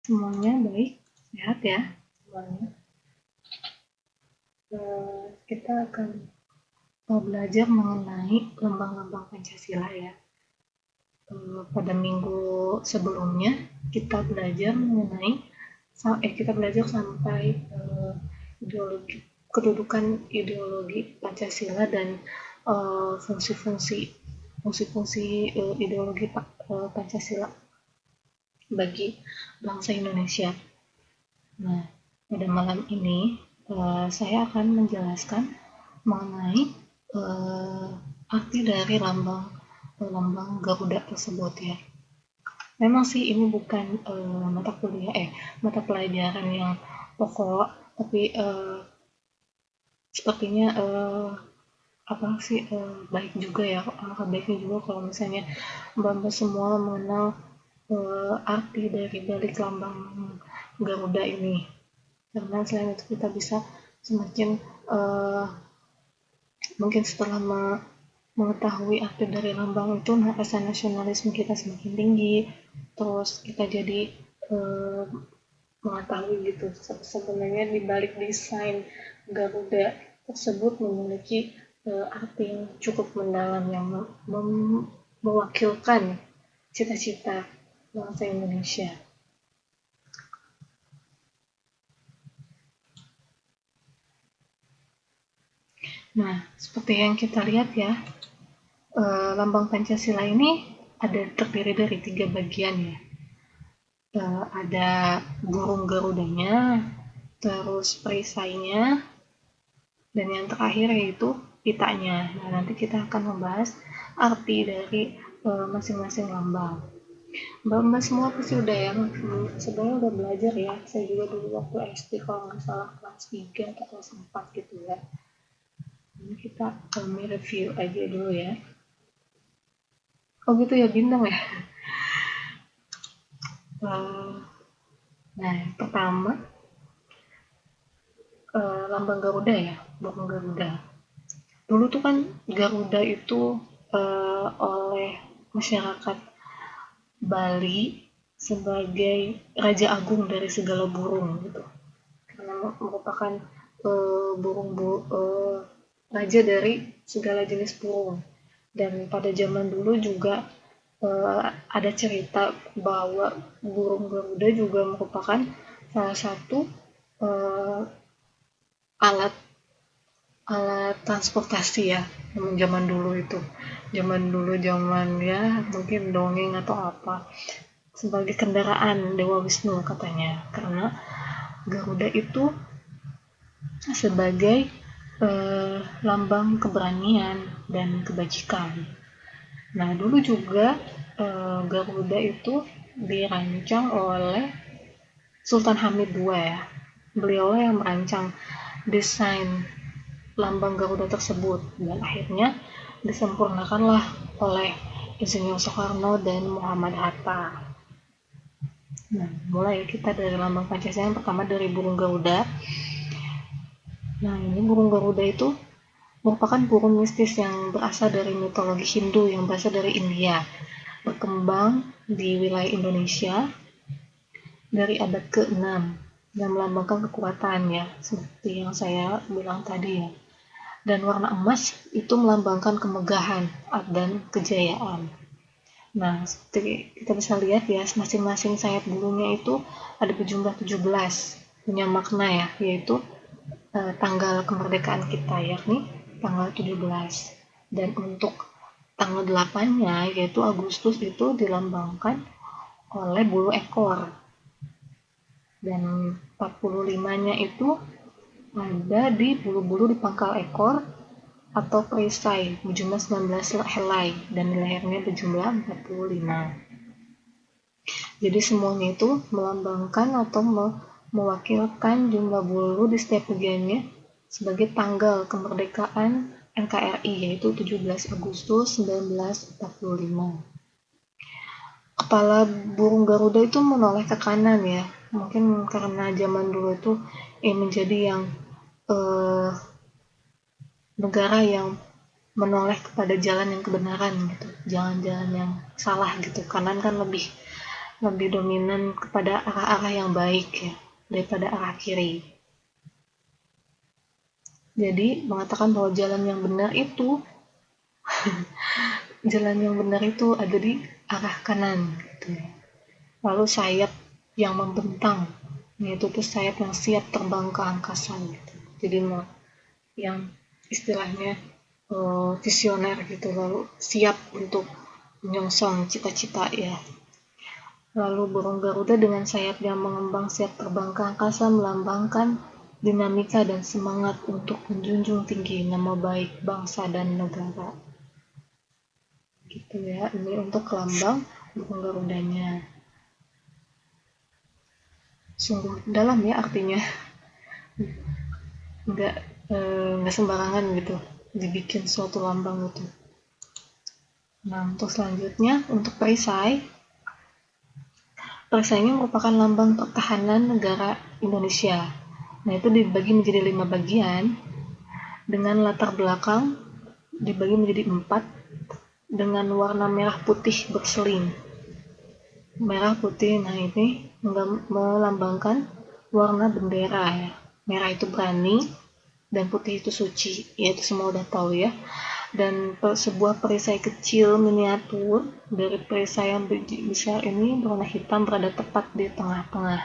Semuanya baik, sehat ya semuanya. Kita akan belajar mengenai lambang-lambang Pancasila ya. Pada minggu sebelumnya kita belajar mengenai kita belajar sampai ideologi kedudukan ideologi Pancasila dan fungsi-fungsi ideologi Pancasila bagi bangsa Indonesia. Nah, pada malam ini saya akan menjelaskan mengenai uh, arti dari lambang Garuda tersebut ya. Memang sih ini bukan mata pelajaran yang pokok, tapi sepertinya baik juga ya, alangkah baiknya juga kalau misalnya mbak-mbak semua mengenal arti dari balik lambang Garuda ini. Karena selain itu kita bisa semakin uh, mungkin setelah mengetahui arti dari lambang itu rasa nasionalisme kita semakin tinggi, terus kita jadi eh, mengetahui gitu sebenarnya di balik desain Garuda tersebut memiliki arti yang cukup mendalam yang mewakilkan cita-cita bangsa Indonesia. Nah, seperti yang kita lihat ya, lambang Pancasila ini terdiri dari 3 bagian ya. Ada burung Garudanya, terus perisainya, dan yang terakhir yaitu pitanya. Nah, nanti kita akan membahas arti dari masing-masing lambang. Mbak-mbak semua pasti udah ya, sebenarnya udah belajar ya. Saya juga dulu waktu SD kalau nggak salah kelas 3 atau kelas 4 gitu ya. Ini kita review aja dulu ya. Oh gitu ya, bintang ya. Nah, yang pertama lambang Garuda ya, burung Garuda. Dulu tuh kan Garuda itu oleh masyarakat Bali sebagai raja agung dari segala burung gitu, karena merupakan burung raja dari segala jenis burung. Dan pada zaman dulu juga ada cerita bahwa burung Garuda juga merupakan salah satu eh, alat alat transportasi ya, zaman dulu itu, zaman ya mungkin dongeng atau apa, sebagai kendaraan Dewa Wisnu katanya, karena Garuda itu sebagai lambang keberanian dan kebajikan. Nah, dulu juga Garuda itu dirancang oleh Sultan Hamid II ya. Beliau yang merancang desain lambang Garuda tersebut, dan akhirnya disempurnakanlah oleh Insinyur Soekarno dan Muhammad Hatta. Nah, mulai kita dari lambang Pancasila yang pertama dari burung Garuda. Nah, ini burung Garuda itu merupakan burung mistis yang berasal dari mitologi Hindu yang berasal dari India, berkembang di wilayah Indonesia dari abad ke-6 yang melambangkan kekuatan ya, seperti yang saya bilang tadi ya. Dan warna emas itu melambangkan kemegahan dan kejayaan. Nah, seperti kita bisa lihat ya, masing-masing sayap burungnya itu ada berjumlah 17, punya makna ya, yaitu tanggal kemerdekaan kita, yakni tanggal 17. Dan untuk tanggal 8-nya, yaitu Agustus, itu dilambangkan oleh bulu ekor. Dan 45-nya itu ada di bulu-bulu di pangkal ekor atau perisai berjumlah 19 helai, dan lehernya berjumlah 45. Jadi semuanya itu melambangkan atau mewakilkan jumlah bulu di setiap bagiannya sebagai tanggal kemerdekaan NKRI, yaitu 17 Agustus 1945. Kepala burung Garuda itu menoleh ke kanan ya, mungkin karena zaman dulu itu menjadi yang eh, negara yang menoleh kepada jalan yang kebenaran gitu, jangan jalan yang salah gitu. Kanan kan lebih lebih dominan kepada arah-arah yang baik ya daripada arah kiri. Jadi mengatakan bahwa jalan yang benar itu ada di arah kanan gitu. Lalu sayap yang membentang, yaitu tuh sayap yang siap terbang ke angkasa gitu. Jadi yang istilahnya visioner gitu, lalu siap untuk menyongsong cita-cita ya. Lalu burung Garuda dengan sayap yang mengembang siap terbang ke angkasa melambangkan dinamika dan semangat untuk menjunjung tinggi nama baik bangsa dan negara. Gitu ya, ini untuk lambang burung Garudanya. Sungguh dalam ya artinya, nggak sembarangan gitu dibikin suatu lambang itu. Nah, untuk selanjutnya untuk perisai ini merupakan lambang pertahanan negara Indonesia. Nah, itu dibagi menjadi 5 bagian dengan latar belakang dibagi menjadi 4 dengan warna merah putih berseling. Merah putih, nah ini melambangkan warna bendera ya. Merah itu berani dan putih itu suci, ya itu semua udah tahu ya. Dan sebuah perisai kecil miniatur dari perisai yang besar ini berwarna hitam berada tepat di tengah-tengah.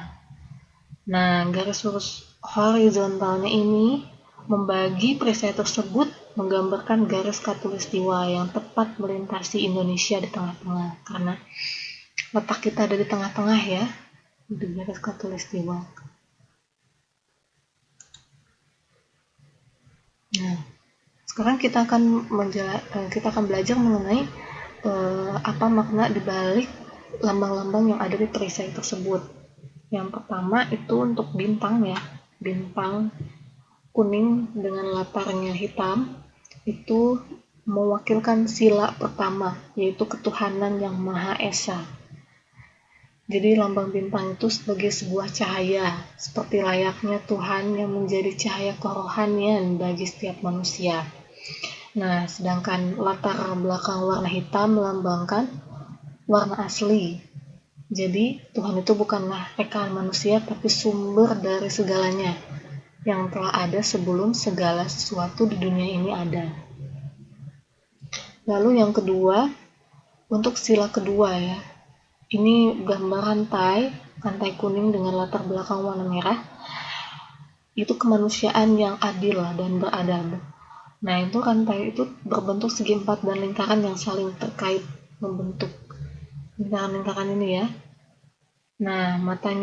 Nah, garis lurus horizontalnya ini membagi perisai tersebut menggambarkan garis khatulistiwa yang tepat melintasi Indonesia di tengah-tengah. Karena letak kita ada di tengah-tengah ya, di garis khatulistiwa. Nah, sekarang kita akan belajar mengenai apa makna dibalik lambang-lambang yang ada di perisai tersebut. Yang pertama itu untuk bintang ya, bintang kuning dengan latarnya hitam itu mewakilkan sila pertama, yaitu ketuhanan yang Maha Esa. Jadi lambang bintang itu sebagai sebuah cahaya, seperti layaknya Tuhan yang menjadi cahaya kerohanian bagi setiap manusia. Nah, sedangkan latar belakang warna hitam melambangkan warna asli. Jadi, Tuhan itu bukanlah rekaan manusia, tapi sumber dari segalanya yang telah ada sebelum segala sesuatu di dunia ini ada. Lalu yang kedua, untuk sila kedua ya, ini gambar rantai kuning dengan latar belakang warna merah, itu kemanusiaan yang adil dan beradab. Nah, itu rantai itu berbentuk segi empat dan lingkaran yang saling terkait membentuk lingkaran-lingkaran ini ya. Nah, mata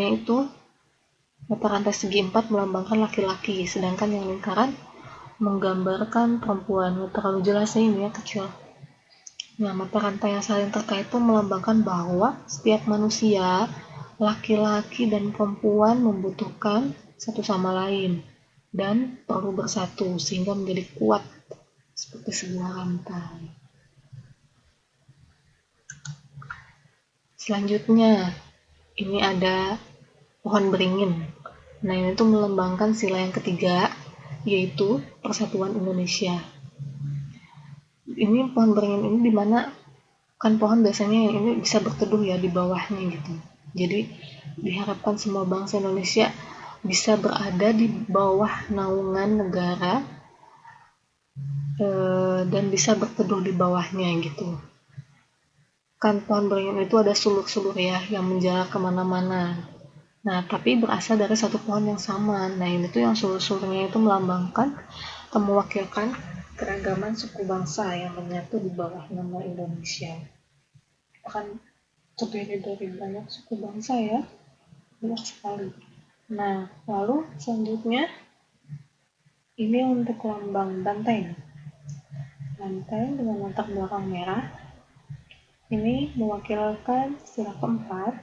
rantai segi empat melambangkan laki-laki, sedangkan yang lingkaran menggambarkan perempuan. Terlalu jelas ini ya, kecil. Nah, mata rantai yang saling terkait itu melambangkan bahwa setiap manusia, laki-laki dan perempuan membutuhkan satu sama lain dan perlu bersatu sehingga menjadi kuat seperti sebuah rantai. Selanjutnya, ini ada pohon beringin. Nah, ini tuh melambangkan sila yang ketiga, yaitu Persatuan Indonesia. Ini pohon beringin ini dimana kan pohon biasanya ini bisa berteduh ya di bawahnya gitu. Jadi diharapkan semua bangsa Indonesia bisa berada di bawah naungan negara dan bisa berteduh di bawahnya gitu. Kan pohon beringin itu ada sulur-sulur ya yang menjalar kemana-mana. Nah, tapi berasal dari satu pohon yang sama. Nah, ini tuh yang sulur-sulurnya itu melambangkan atau mewakilkan keragaman suku bangsa yang menyatu di bawah nama Indonesia. Akan terdiri dari banyak suku bangsa ya, banyak sekali. Nah, lalu selanjutnya ini untuk lambang banteng. Banteng dengan latar belakang merah. Ini mewakilkan sila keempat,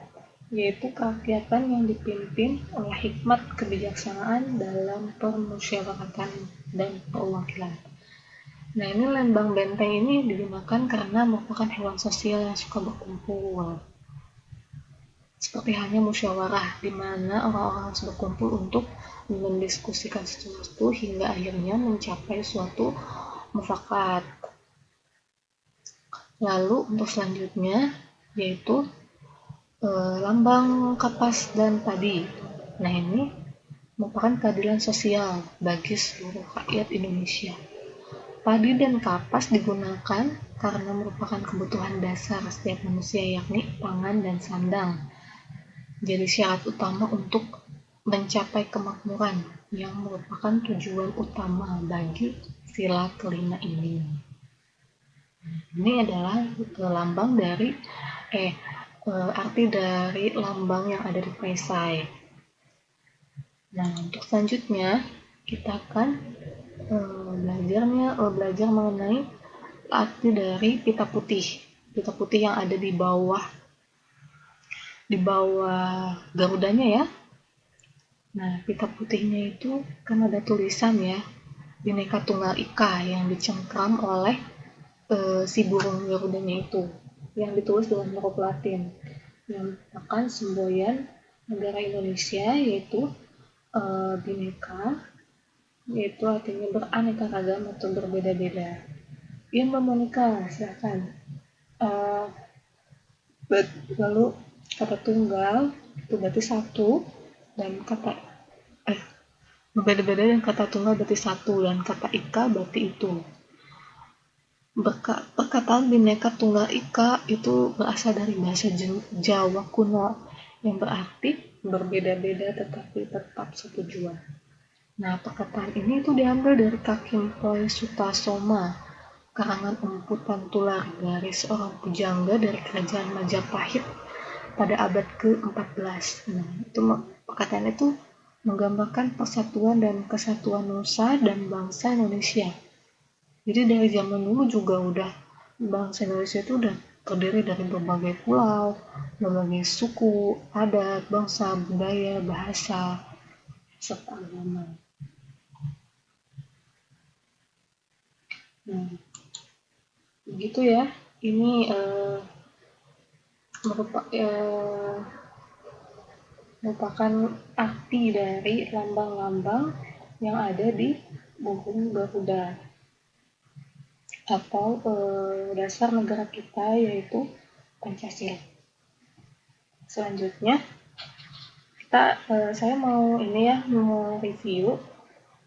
yaitu kerakyatan yang dipimpin oleh hikmat kebijaksanaan dalam permusyawaratan dan perwakilan. Nah, ini lambang benteng ini digunakan karena merupakan hewan sosial yang suka berkumpul. Seperti halnya musyawarah, di mana orang-orang harus berkumpul untuk mendiskusikan sesuatu hingga akhirnya mencapai suatu mufakat. Lalu untuk selanjutnya, yaitu Lambang kapas dan padi. Nah, ini merupakan keadilan sosial bagi seluruh rakyat Indonesia. Padi dan kapas digunakan karena merupakan kebutuhan dasar setiap manusia, yakni pangan dan sandang. Jadi syarat utama untuk mencapai kemakmuran yang merupakan tujuan utama bagi sila kelima ini. Ini adalah lambang dari arti dari lambang yang ada di perisai. Nah, untuk selanjutnya kita akan belajar mengenai arti dari pita putih. Pita putih yang ada di bawah garudanya ya. Nah, pita putihnya itu kan ada tulisan ya, Bhinneka Tunggal Ika yang dicengkram oleh si burung garudanya itu, yang ditulis dengan huruf Latin, yang merupakan semboyan negara Indonesia, yaitu Bhinneka, yaitu artinya beraneka ragam atau berbeda-beda. Ya, Mbak Monica, silakan. Lalu kata tunggal itu berarti satu, dan kata berbeda-beda, dan kata tunggal berarti satu, dan kata ika berarti itu. Perkataan Bhinneka Tunggal Ika itu berasal dari bahasa Jawa kuno yang berarti berbeda-beda tetapi tetap setujuan. Nah, perkataan ini itu diambil dari Kakimpoy Sutasoma, karangan Empu Pantular, dari seorang pujangga dari kerajaan Majapahit pada abad ke-14. Nah, itu perkataan itu menggambarkan persatuan dan kesatuan nusa dan bangsa Indonesia. Jadi dari zaman dulu juga udah bangsa Indonesia itu udah terdiri dari berbagai pulau, berbagai suku, adat, bangsa, budaya, bahasa, serta agama. Nah, begitu ya. Ini merupakan arti dari lambang-lambang yang ada di burung Garuda atau dasar negara kita, yaitu Pancasila. Selanjutnya saya mau review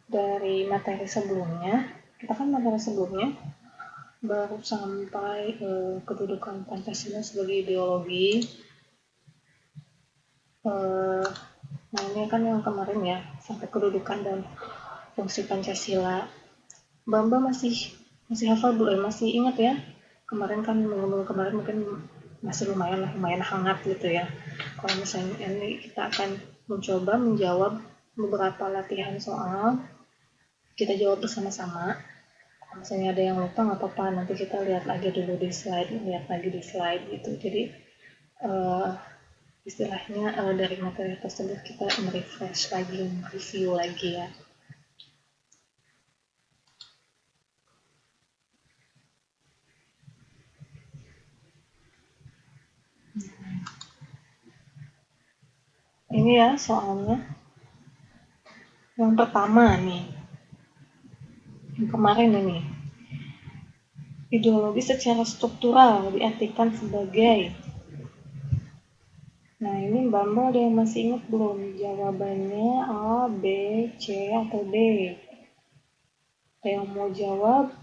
dari materi sebelumnya. Kita kan materi sebelumnya baru sampai kedudukan Pancasila sebagai ideologi. Nah, ini kan yang kemarin ya, sampai kedudukan dan fungsi Pancasila. Mbak masih hafal belum? Masih ingat ya? Kemarin kan kemarin mungkin masih lumayan hangat gitu ya. Kalau misalnya ini kita akan mencoba menjawab beberapa latihan soal, kita jawab bersama-sama. Kalau misalnya ada yang lupa nggak apa-apa, nanti kita lihat lagi di slide gitu. Jadi istilahnya dari materi tersebut kita merefresh lagi, review lagi ya. Ini ya soalnya. Yang pertama nih, yang kemarin ini, ideologi secara struktural diartikan sebagai. Nah, ini Mbak ada yang masih ingat belum? Jawabannya A, B, C, atau D? Ada yang mau jawab?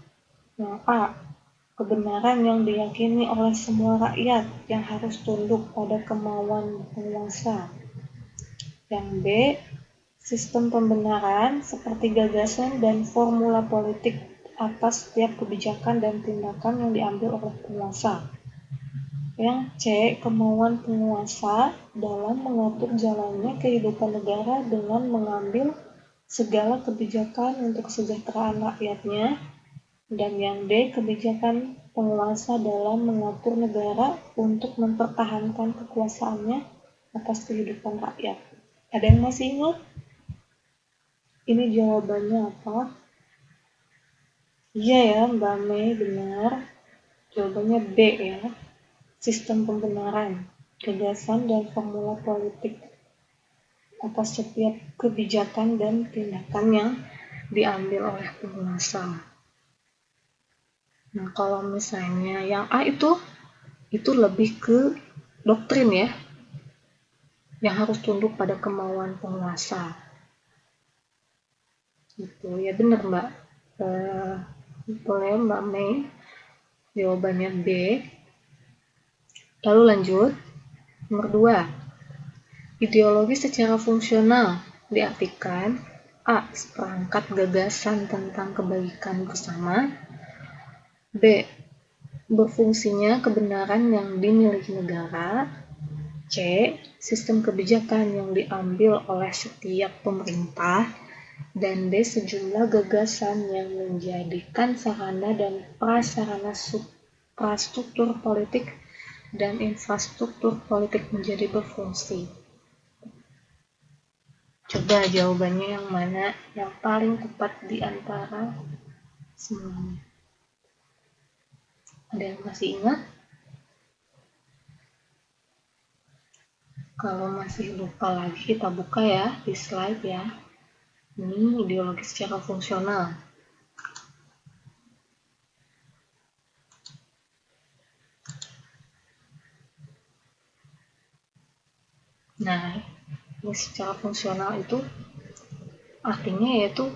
Yang A, kebenaran yang diyakini oleh semua rakyat yang harus tunduk pada kemauan penguasa. Yang B, sistem pembenaran seperti gagasan dan formula politik atas setiap kebijakan dan tindakan yang diambil oleh penguasa. Yang C, kemauan penguasa dalam mengatur jalannya kehidupan negara dengan mengambil segala kebijakan untuk kesejahteraan rakyatnya. Dan yang D, kebijakan penguasa dalam mengatur negara untuk mempertahankan kekuasaannya atas kehidupan rakyat. Ada yang masih ingat? Ini jawabannya apa? Iya ya, Mbak Mei, benar. Jawabannya B ya. Sistem pembenaran, gagasan dan formula politik atas setiap kebijakan dan tindakan yang diambil oleh penguasa. Nah, kalau misalnya yang A itu lebih ke doktrin ya. yang harus tunduk pada kemauan penguasa. Gitu ya, benar Mbak. Boleh Mbak Mei, jawabannya B. Lalu lanjut, nomor 2. Ideologi secara fungsional diartikan A. Seperangkat gagasan tentang kebaikan bersama. B. Berfungsinya kebenaran yang dimiliki negara. C. Sistem kebijakan yang diambil oleh setiap pemerintah. Dan D. Sejumlah gagasan yang menjadikan sarana dan prasarana suprastruktur politik dan infrastruktur politik menjadi berfungsi. Coba jawabannya yang mana yang paling tepat di antara semuanya. Ada yang masih ingat? Kalau masih lupa lagi, kita buka ya di slide ya. Ini ideologi secara fungsional. Nah, ini secara fungsional itu artinya yaitu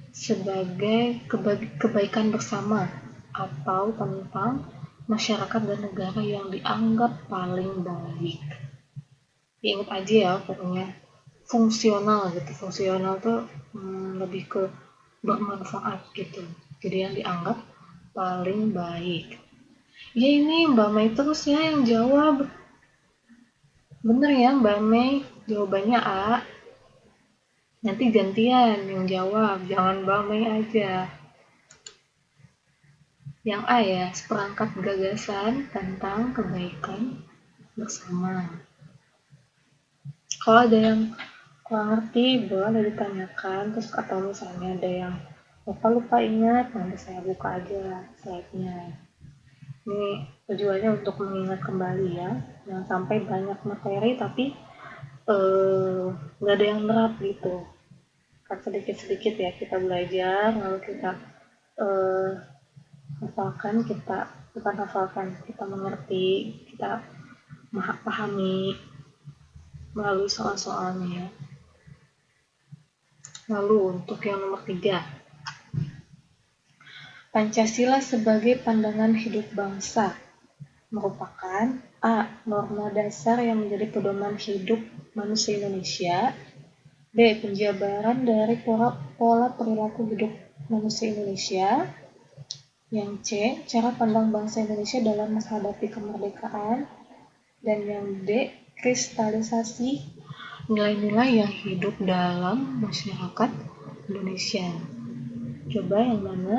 sebagai kebaikan bersama atau tentang masyarakat dan negara yang dianggap paling baik. Ingat aja ya, pokoknya fungsional gitu. Fungsional tuh lebih ke bermanfaat gitu. Jadi yang dianggap paling baik. Ya ini Mbak Mei terus ya yang jawab. Bener ya Mbak Mei, jawabannya A. Nanti gantian yang jawab, jangan Mbak Mei aja. Yang A ya, seperangkat gagasan tentang kebaikan bersama. Kalau ada yang kurang ngerti, boleh ditanyakan, terus atau misalnya ada yang lupa ingat, nanti saya buka aja slide-nya. Ini tujuannya untuk mengingat kembali ya, jangan sampai banyak materi tapi nggak ada yang nerap gitu. Kan sedikit-sedikit ya kita belajar, lalu kita kita mengerti, kita pahami melalui soal-soalnya. Lalu untuk yang nomor 3, Pancasila sebagai pandangan hidup bangsa merupakan A. Norma dasar yang menjadi pedoman hidup manusia Indonesia. B. Penjabaran dari pola perilaku hidup manusia Indonesia. Yang C. Cara pandang bangsa Indonesia dalam menghadapi kemerdekaan. Dan yang D. Kristalisasi nilai-nilai yang hidup dalam masyarakat Indonesia. Coba yang mana?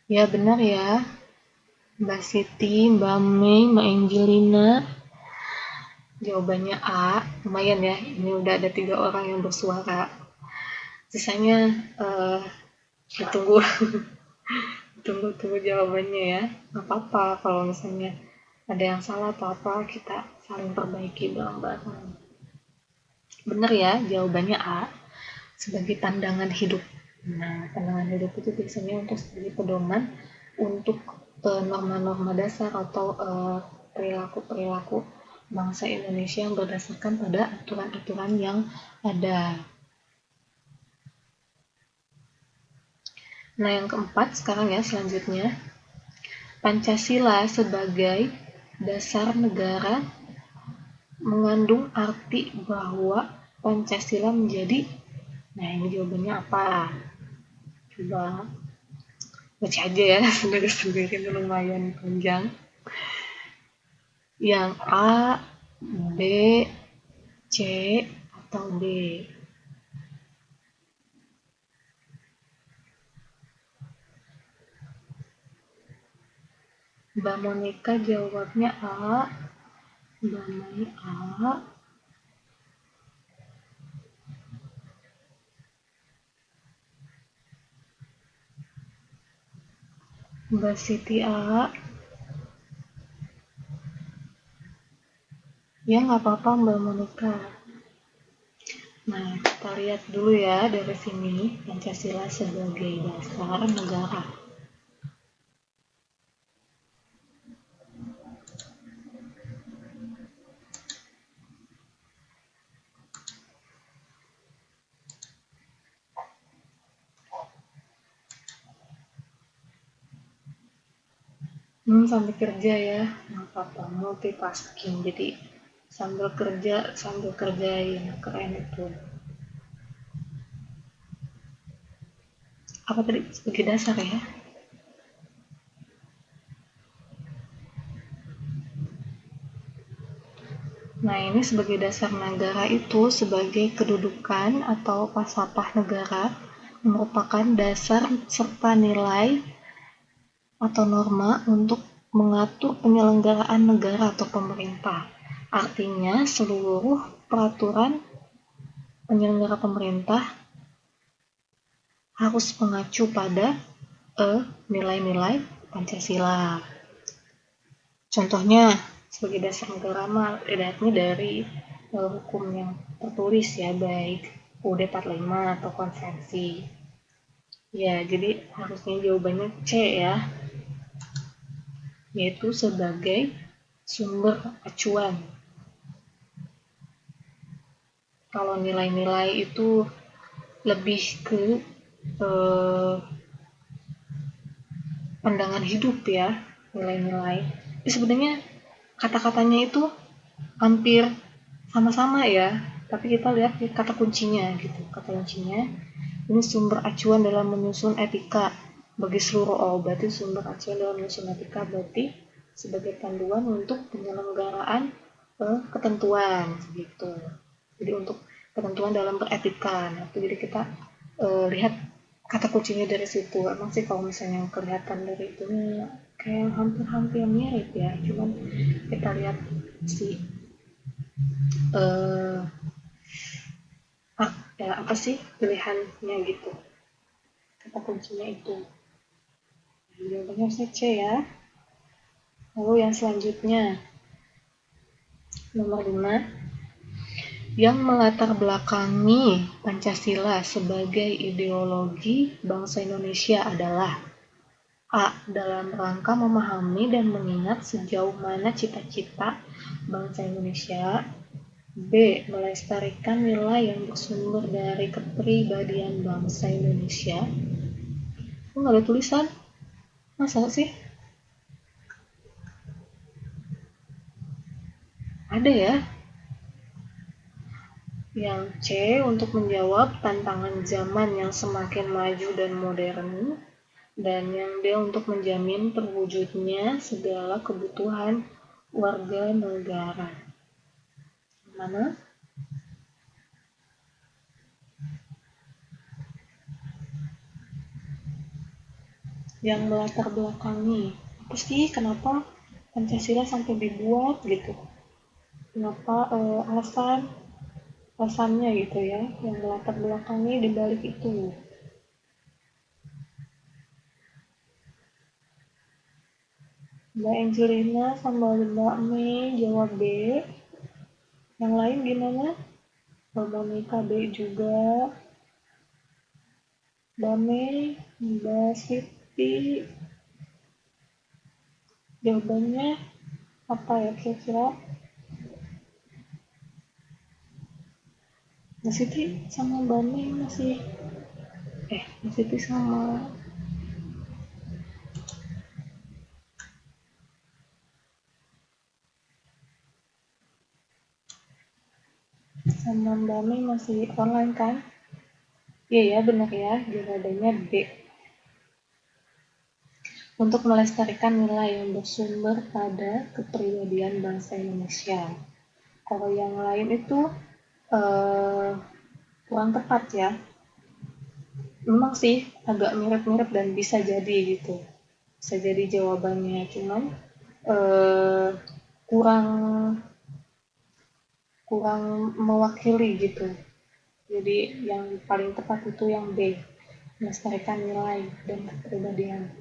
Ya benar ya, Mbak Siti, Mbak Mei, Mbak Angelina. Jawabannya A. Lumayan ya, ini udah ada 3 orang yang bersuara. Sisanya ditunggu tunggu jawabannya ya. Nggak apa-apa kalau misalnya ada yang salah atau apa, kita saling perbaiki bareng-bareng. Benar ya, jawabannya A. Sebagai pandangan hidup. Nah, pandangan hidup itu biasanya untuk sebagai pedoman untuk norma-norma dasar atau perilaku-perilaku bangsa Indonesia yang berdasarkan pada aturan-aturan yang ada. Nah, yang keempat sekarang ya selanjutnya. Pancasila sebagai dasar negara mengandung arti bahwa Pancasila menjadi. Nah, ini jawabannya apa? Coba baca aja ya, sendiri lumayan panjang. Yang A, B, C, atau D? Mbak Monica jawabnya A. Mbak Mai A. Mbak Siti A. Ya nggak apa-apa Mbak Monica. Nah, kita lihat dulu ya dari sini Pancasila sebagai dasar negara. Sambil kerja ya, nggak apa-apa, multitasking. Jadi sambil kerja, sambil kerjain, keren itu. Apa tadi? Sebagai dasar ya. Nah, ini sebagai dasar negara itu sebagai kedudukan atau falsafah negara merupakan dasar serta nilai atau norma untuk mengatur penyelenggaraan negara atau pemerintah. Artinya, seluruh peraturan penyelenggara pemerintah harus mengacu pada nilai-nilai Pancasila. Contohnya, sebagai dasar negara ini dari hukum yang tertulis ya, baik UUD 45 atau konvensi. Ya, jadi harusnya jawabannya C ya, yaitu sebagai sumber acuan. Kalau nilai-nilai itu lebih ke pandangan hidup ya, nilai-nilai. Tapi sebenarnya kata-katanya itu hampir sama-sama ya, tapi kita lihat kata kuncinya gitu. Kata kuncinya ini sumber acuan dalam menyusun etika bagi seluruh berarti sumber acuan dalam menyusun etika berarti sebagai panduan untuk penyelenggaraan ketentuan gitu. Jadi untuk ketentuan dalam beretika. Nah, jadi kita lihat kata kuncinya dari situ. Emang sih kalau misalnya yang kelihatan dari itu kayak hampir-hampir mirip ya, cuman kita lihat si eh, ya apa sih pilihannya gitu, kata kuncinya itu. Jawabannya harusnya C ya. Lalu yang selanjutnya nomor 5, yang melatar belakangi Pancasila sebagai ideologi bangsa Indonesia adalah A. Dalam rangka memahami dan mengingat sejauh mana cita-cita bangsa Indonesia. B. Melestarikan nilai yang bersumber dari kepribadian bangsa Indonesia. Kok nggak ada tulisan? Masa sih? Ada ya? Yang C. Untuk menjawab tantangan zaman yang semakin maju dan modern. Dan yang D. Untuk menjamin terwujudnya segala kebutuhan warga negara. Mana? Yang melatar belakangi. Apa sih kenapa Pancasila sampai dibuat gitu? Kenapa alasannya gitu ya, yang melatar belakangi di balik itu? Mbak Angelina sama Mbak Mei jawab B. Yang lain gimana? Mbak Monica B juga. Mbak Mei, Mbak Siti, jawabannya apa ya kira-kira? Mbak Siti sama Mbak Mei masih Mbak Siti sama Mbak Mei masih online kan? Iya ya, benar ya, jawabannya B. Untuk melestarikan nilai yang bersumber pada kepribadian bangsa Indonesia. Kalau yang lain itu kurang tepat ya. Memang sih agak mirip-mirip dan bisa jadi gitu. Bisa jadi jawabannya, cuman eh, kurang kurang mewakili gitu. Jadi yang paling tepat itu yang B, melestarikan nilai dan kepribadian.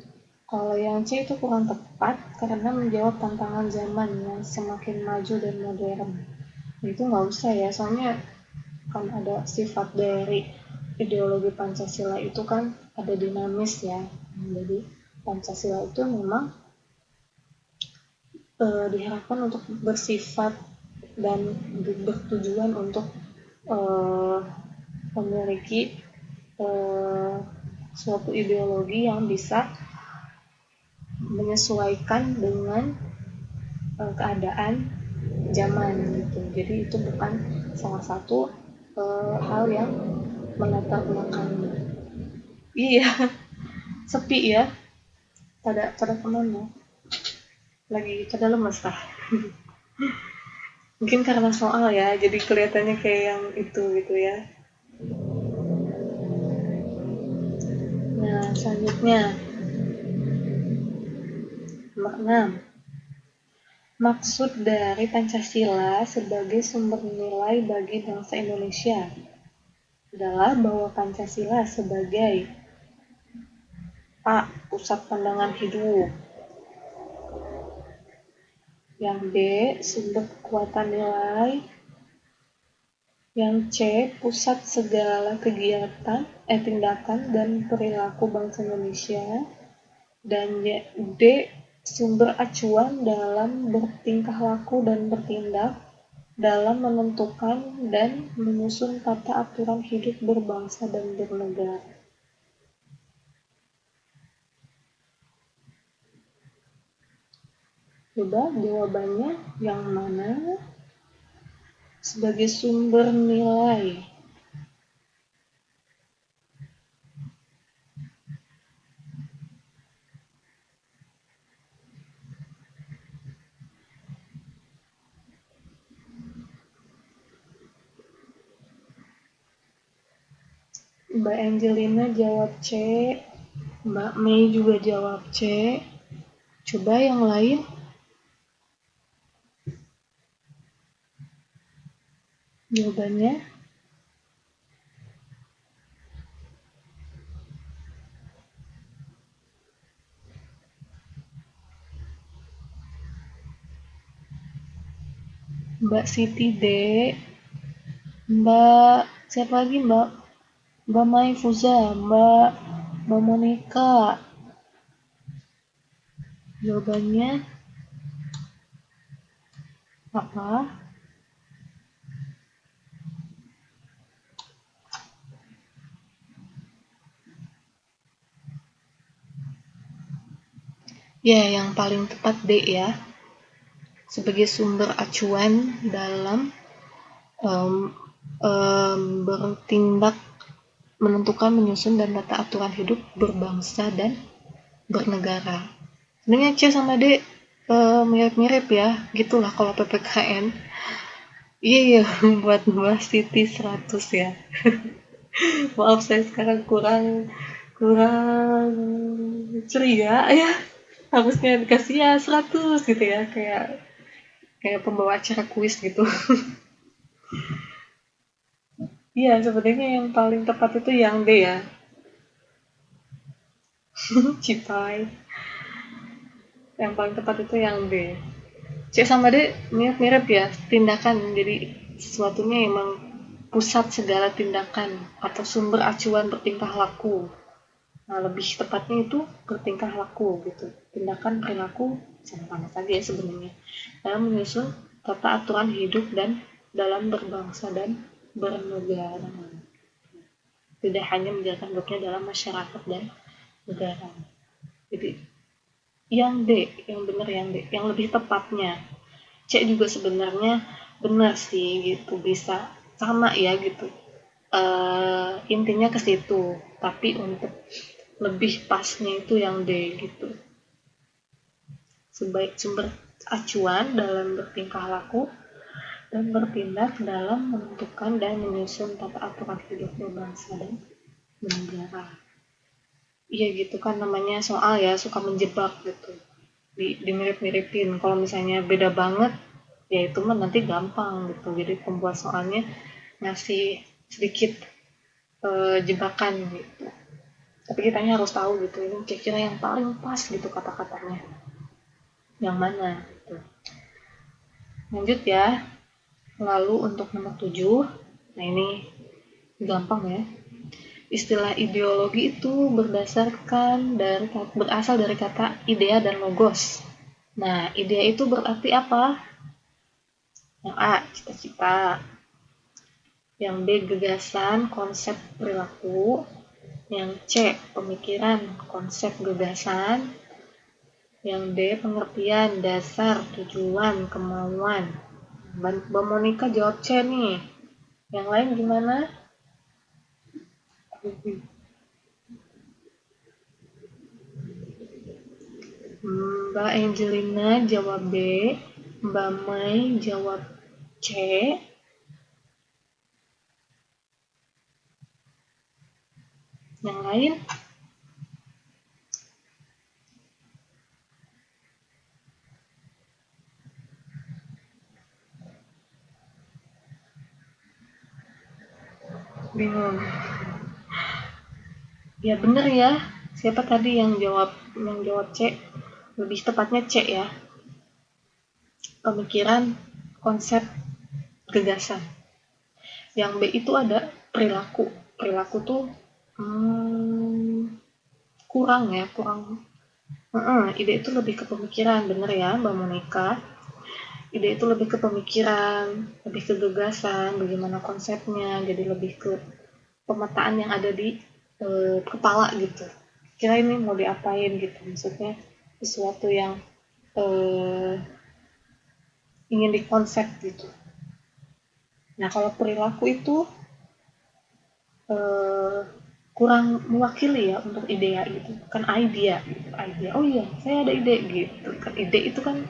Kalau yang C itu kurang tepat karena menjawab tantangan zaman yang semakin maju dan modern. Itu nggak usah ya, soalnya kan ada sifat dari ideologi Pancasila itu kan ada dinamis ya. Jadi Pancasila itu memang diharapkan untuk bersifat dan bertujuan untuk eh, memiliki suatu ideologi yang bisa menyesuaikan dengan keadaan zaman gitu. Jadi itu bukan salah satu hal yang melatar belakangi. Iya, sepi ya. Pada kemana? Lagi pada lemes lah. Mungkin karena soal ya, jadi kelihatannya kayak yang itu gitu ya. Nah, selanjutnya nomor 6. Maksud dari Pancasila sebagai sumber nilai bagi bangsa Indonesia adalah bahwa Pancasila sebagai A. Pusat pandangan hidup. Yang B. Sumber kekuatan nilai. Yang C. Pusat segala kegiatan, tindakan dan perilaku bangsa Indonesia. Dan D. Sumber acuan dalam bertingkah laku dan bertindak dalam menentukan dan menyusun tata aturan hidup berbangsa dan bernegara. Coba jawabannya yang mana sebagai sumber nilai? Mbak Angelina jawab C, Mbak Mei juga jawab C. Coba yang lain. Jawabannya Mbak Siti D, Mbak siapa lagi Mbak Maifuza, Mbak Monica. Jawabannya apa? Ya, yang paling tepat D ya. Sebagai sumber acuan dalam bertindak, menentukan, menyusun, dan tata aturan hidup berbangsa dan bernegara. Sebenarnya C sama D mirip-mirip ya, gitulah kalau PPKN. Iya, buat Mbak Siti 100 ya. Maaf saya sekarang kurang ceria ya. Harusnya dikasih ya 100 gitu ya, kayak pembawa acara kuis gitu. Iya, sebenarnya yang paling tepat itu yang D ya. Cipai. Yang paling tepat itu yang D. C sama D mirip-mirip ya, tindakan. Jadi sesuatunya emang pusat segala tindakan atau sumber acuan bertingkah laku. Nah, lebih tepatnya itu bertingkah laku gitu. Tindakan perilaku sama-sama saja ya sebenarnya. Dalam menyusun tata aturan hidup dan dalam berbangsa dan bernegara. Tidak hanya menjalankan hidupnya dalam masyarakat dan negara. Jadi yang D, yang benar yang D, yang lebih tepatnya. C juga sebenarnya benar sih gitu, bisa sama ya gitu. Intinya ke situ, tapi untuk lebih pasnya itu yang D gitu. Sebaik sumber acuan dalam bertingkah laku dan bertindak dalam menentukan dan menyusun tata aturan hidup berbangsa dan bernegara. Iya gitu kan namanya soal ya, suka menjebak gitu. Dimirip-miripin. Kalau misalnya beda banget, ya itu mah nanti gampang gitu. Jadi pembuat soalnya ngasih sedikit jebakan gitu. Tapi kitanya harus tahu gitu, ini kira-kira yang paling pas gitu kata-katanya. Yang mana gitu. Lanjut ya. Lalu untuk nomor 7, nah ini gampang ya. Istilah ideologi itu berasal dari kata idea dan logos. Nah, idea itu berarti apa? Yang A, cita-cita. Yang B, gagasan, konsep, perilaku. Yang C, pemikiran, konsep, gagasan. Yang D, pengertian, dasar, tujuan, kemauan. Mbak Monica jawab C nih. Yang lain gimana? Mbak Angelina jawab B, Mbak Mai jawab C. Yang lain? Bingung. Ya bener ya. Siapa tadi yang jawab C? Lebih tepatnya C ya. Pemikiran, konsep, gagasan. Yang B itu ada perilaku. Perilaku tuh kurang ya, kurang. Ide itu lebih ke pemikiran, bener ya Mbak Monica. Ide itu lebih ke pemikiran, lebih ke gagasan, bagaimana konsepnya, jadi lebih ke pemetaan yang ada di kepala gitu. Kira ini mau diapain gitu, maksudnya sesuatu yang ingin dikonsep gitu. Nah kalau perilaku itu kurang mewakili ya untuk ide gitu, kan idea gitu. Idea, oh iya saya ada ide gitu kan. Ide itu kan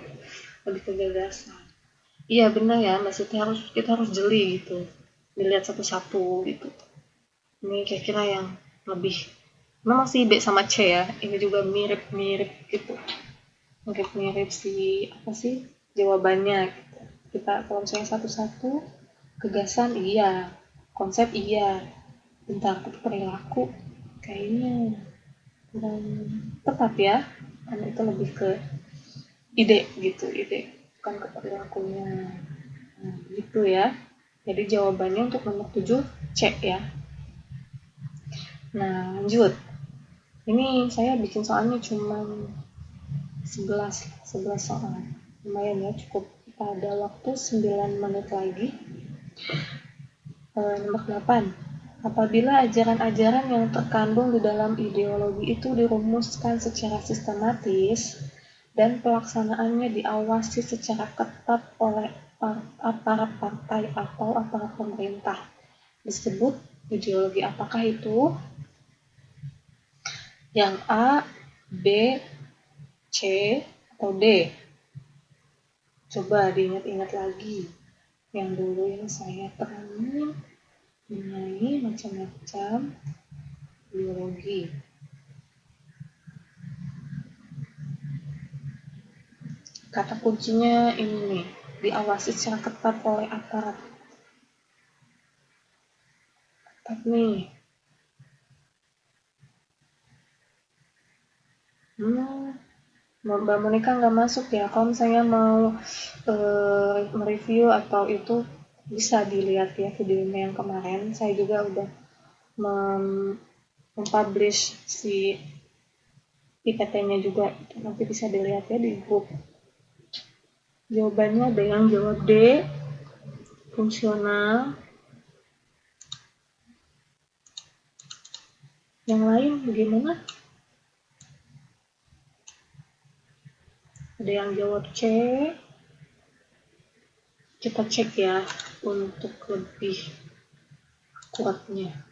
lebih ke gagasan. Iya benar ya, maksudnya kita harus jeli gitu, dilihat satu-satu gitu. Ini kira-kira yang lebih, memang sih B sama C ya, ini juga mirip-mirip gitu, mirip-mirip si apa sih jawabannya gitu. Kita kalau misalnya satu-satu, gagasan iya, konsep iya, bentar perilaku kayaknya kurang tepat ya, karena itu lebih ke ide gitu, ide bukan ke perilakunya. Nah, gitu ya. Jadi jawabannya untuk nomor 7 C ya. Nah, lanjut. Ini saya bikin soalnya cuma 11 soal. Lumayan ya, cukup. Kita ada waktu 9 menit lagi. Nomor 8. Apabila ajaran-ajaran yang terkandung di dalam ideologi itu dirumuskan secara sistematis dan pelaksanaannya diawasi secara ketat oleh aparat partai atau aparat pemerintah, disebut ideologi apakah itu? Yang A, B, C, atau D? Coba diingat-ingat lagi. Yang dulu yang saya pernah mengenai macam-macam ideologi. Kata kuncinya ini nih, diawasi secara ketat oleh aparat. Ketat nih. Mbak Monica nggak masuk ya. Kalau misalnya mau mereview atau itu bisa dilihat ya videonya yang kemarin. Saya juga udah mempublish si IPT-nya juga. Nanti bisa dilihat ya di grup. Jawabannya ada yang jawab D, fungsional. Yang lain bagaimana? Ada yang jawab C. Kita cek ya untuk lebih kuatnya.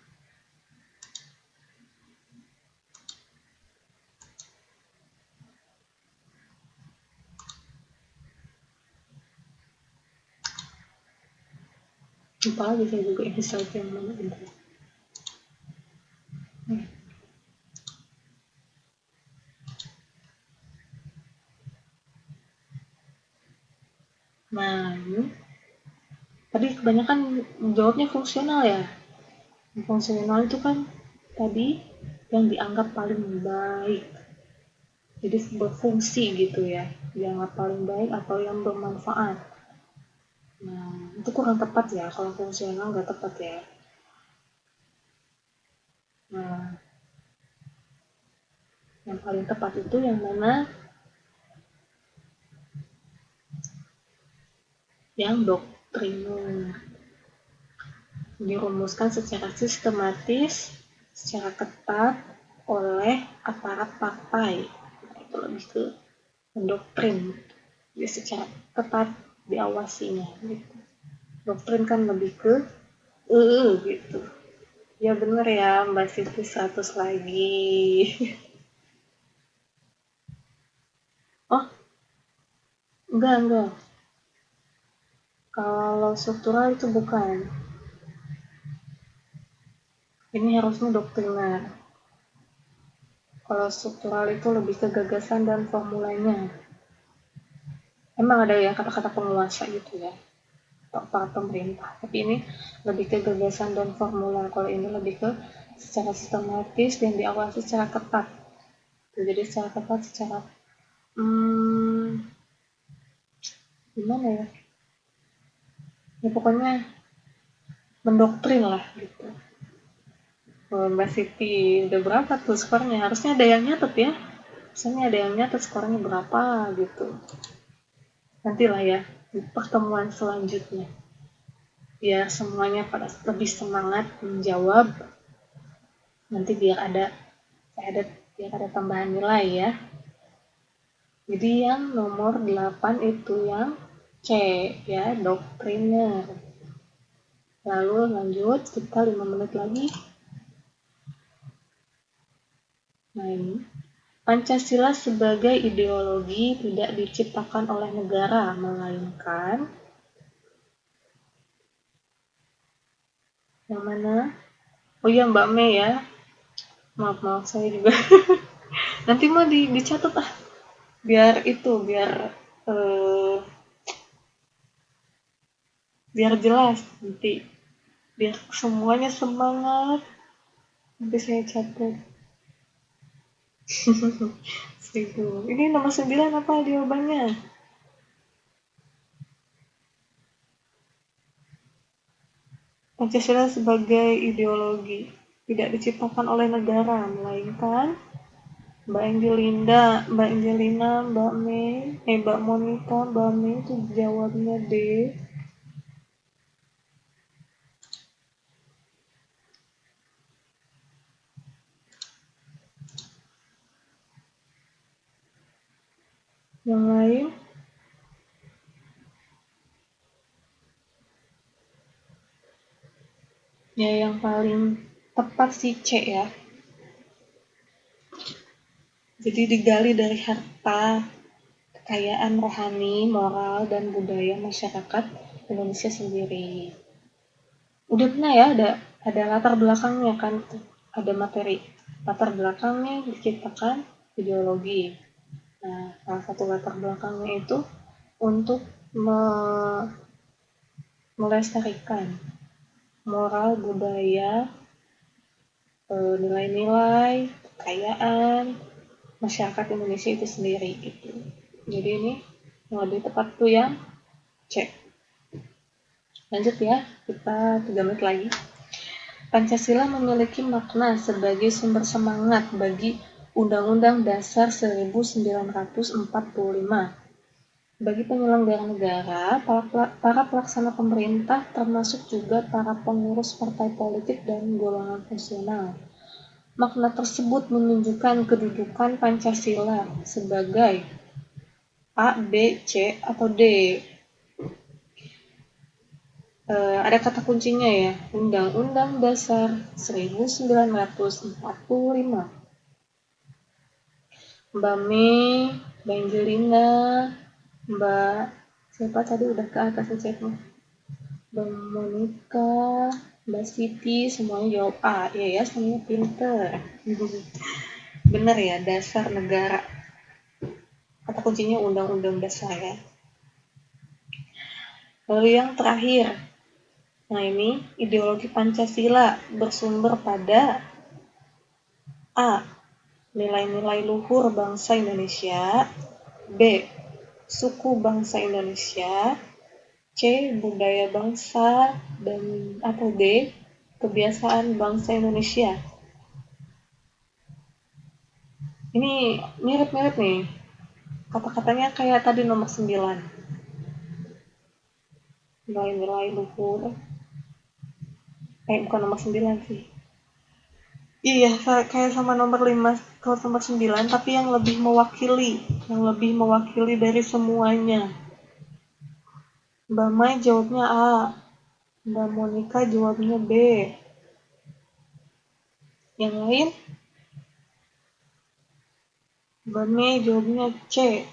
Lupa lagi saya juga ini slide yang mana bentar. Nah, ini tadi kebanyakan jawabnya fungsional ya. Fungsional itu kan tadi yang dianggap paling baik. Jadi berfungsi gitu ya. Dianggap paling baik atau yang bermanfaat. Nah, itu kurang tepat ya. Kalau fungsional nggak tepat ya. Nah, yang paling tepat itu yang mana? Yang doktrinal. Dirumuskan secara sistematis, secara ketat oleh aparat partai. Nah, itu lebih ke mendoktrin ya, secara ketat diawasinya gitu. Doktrin kan lebih ke gitu. Ya bener ya Mbak Siti, 100 lagi. Oh, enggak. Kalau struktural itu bukan. Ini harusnya doktriner. Kalau struktural itu lebih ke gagasan dan formulanya. Emang ada ya kata-kata penguasa gitu ya, para pemerintah. Tapi ini lebih ke gagasan dan formula. Kalau ini lebih ke secara sistematis dan diawasi secara ketat. Jadi secara ketat, secara gimana ya? Ya pokoknya mendoktrin lah gitu. Mbak Siti, udah berapa tuh skornya? Harusnya ada yang nyatet ya. Harusnya ada yang nyatet skornya berapa gitu. Nantilah ya di pertemuan selanjutnya. Biar semuanya pada lebih semangat menjawab. Nanti ada biar ada tambahan nilai ya. Jadi yang nomor 8 itu yang C ya, doktriner. Lalu lanjut kita 5 menit lagi. Nah ini Pancasila sebagai ideologi tidak diciptakan oleh negara, melainkan yang mana? Oh iya Mbak Mei ya, maaf saya juga. Nanti mau dicatat eh, biar jelas nanti, biar semuanya semangat. Nanti saya catat. 1000. Ini nomor 9 apa jawabannya? Pancasila sebagai ideologi tidak diciptakan oleh negara, melainkan Mbak Angelina, Mbak Mei, Mbak Monica, Mbak Mei itu jawabnya D. Yang lain? Ya yang paling tepat sih C ya. Jadi digali dari harta kekayaan rohani, moral, dan budaya masyarakat Indonesia sendiri. Udah pernah ya ada latar belakangnya kan, ada materi latar belakangnya diciptakan ideologi. Nah, salah satu latar belakangnya itu untuk melestarikan moral budaya, nilai-nilai kekayaan masyarakat Indonesia itu sendiri gitu. Jadi ini yang lebih tepat tuh yang C. Lanjut ya, kita 3 menit lagi. Pancasila memiliki makna sebagai sumber semangat bagi Undang-Undang Dasar 1945. Bagi penyelenggara negara, para pelaksana pemerintah, termasuk juga para pengurus partai politik dan golongan fungsional. Makna tersebut menunjukkan kedudukan Pancasila sebagai A, B, C, atau D. Ada kata kuncinya ya, Undang-Undang Dasar 1945. Mbak Mei, Mbak Angelina, Mbak siapa tadi udah ke atas chatnya? Mbak Monica, Mbak Siti, semuanya jawab A. Ya, semuanya pinter. Bener ya, dasar negara. Kata kuncinya Undang-Undang Dasar ya. Lalu yang terakhir, nah ini ideologi Pancasila bersumber pada A. Nilai-nilai luhur bangsa Indonesia, B. Suku bangsa Indonesia, C. Budaya bangsa, dan atau D. Kebiasaan bangsa Indonesia. Ini mirip-mirip nih. Kata-katanya kayak tadi nomor 9. Nilai-nilai luhur. Bukan nomor 9 sih. Iya, kayak sama nomor 5 kalau nomor 9, tapi yang lebih mewakili dari semuanya. Mbak Mai jawabnya A, Mbak Monica jawabnya B. Yang lain, Mbak Mei jawabnya C.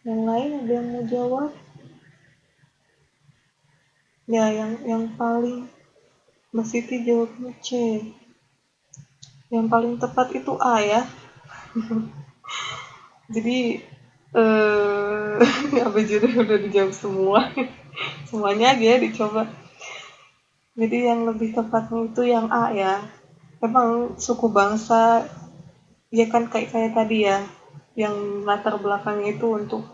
Yang lain ada yang mau jawab? Ya, yang paling Mbak Siti jawabnya C. Yang paling tepat itu A ya. Jadi apa jadi udah dijawab semua. Semuanya dia dicoba. Jadi yang lebih tepatnya itu yang A ya. Emang suku bangsa ya kan kayak tadi ya, yang latar belakangnya itu untuk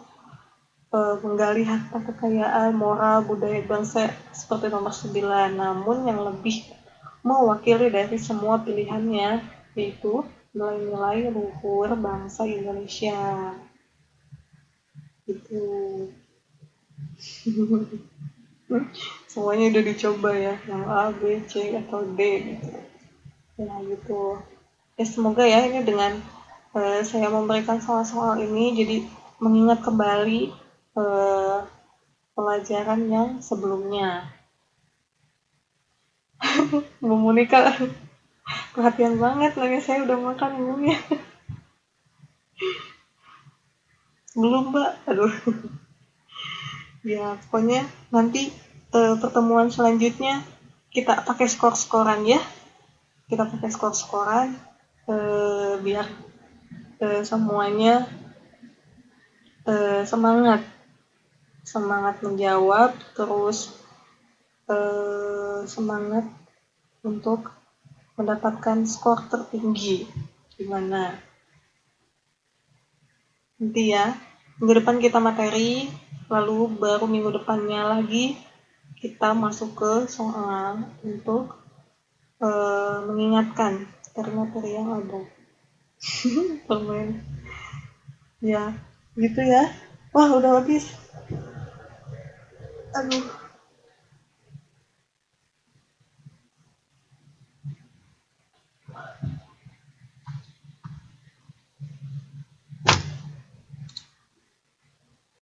menggali harta kekayaan, moral, budaya bangsa seperti nomor 9. Namun yang lebih mewakili dari semua pilihannya yaitu nilai-nilai luhur bangsa Indonesia. Itu semuanya udah dicoba ya, yang A, B, C atau D gitu. Ya gitu. Ya semoga ya ini dengan saya memberikan soal-soal ini jadi mengingat kembali eh, pelajaran yang sebelumnya. Bu Monika perhatian banget nanya saya udah makan belum ya? Belum mbak, aduh. Ya pokoknya nanti pertemuan selanjutnya kita pakai skor-skoran ya. Kita pakai skor-skoran biar semuanya semangat semangat menjawab, terus semangat untuk mendapatkan skor tertinggi. Gimana? Nanti ya, minggu depan kita materi, lalu baru minggu depannya lagi kita masuk ke soal untuk mengingatkan materi-materi yang ada. Permain. Ya, gitu ya. Wah, udah habis. Aduh.